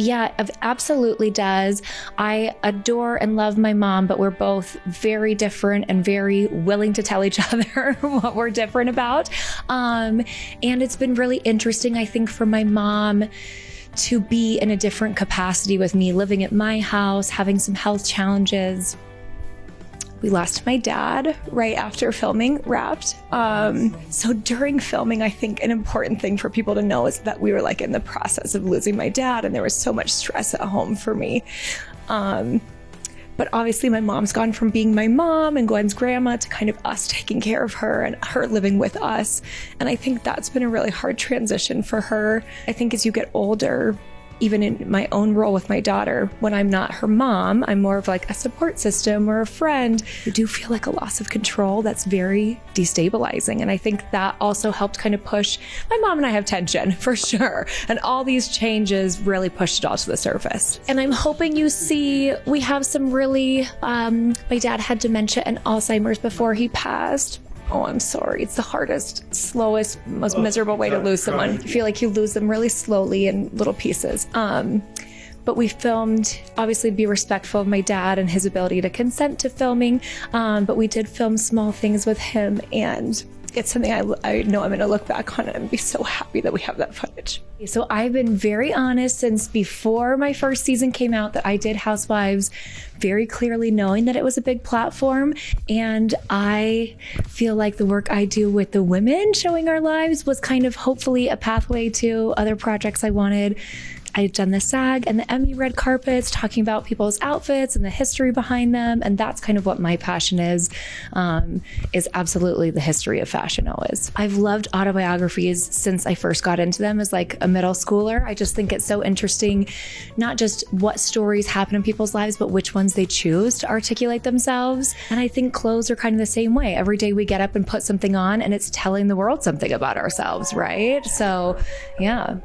Yeah, it absolutely does. I adore and love my mom, but we're both very different and very willing to tell each other what we're different about. And it's been really interesting, I think, for my mom to be in a different capacity with me, living at my house, having some health challenges. We lost my dad right after filming wrapped. So during filming, I think an important thing for people to know is that we were like in the process of losing my dad, and there was so much stress at home for me. But obviously my mom's gone from being my mom and Gwen's grandma to kind of us taking care of her and her living with us. And I think that's been a really hard transition for her. I think as you get older, even in my own role with my daughter, when I'm not her mom, I'm more of like a support system or a friend. You do feel like a loss of control that's very destabilizing. And I think that also helped kind of push, my mom and I have tension for sure. And all these changes really pushed it all to the surface. And I'm hoping you see, we have some really, my dad had dementia and Alzheimer's before he passed. Oh, I'm sorry. It's the hardest, slowest, most miserable way to lose someone. I feel like you lose them really slowly in little pieces. But we filmed, obviously be respectful of my dad and his ability to consent to filming. But we did film small things with him, and it's something I know I'm going to look back on and be so happy that we have that footage. So I've been very honest since before my first season came out that I did Housewives very clearly knowing that it was a big platform. And I feel like the work I do with the women showing our lives was kind of hopefully a pathway to other projects I wanted. I've done the SAG and the Emmy red carpets, talking about people's outfits and the history behind them. And that's kind of what my passion is absolutely the history of fashion always. I've loved autobiographies since I first got into them as like a middle schooler. I just think it's so interesting, not just what stories happen in people's lives, but which ones they choose to articulate themselves. And I think clothes are kind of the same way. Every day we get up and put something on and it's telling the world something about ourselves, right? So yeah.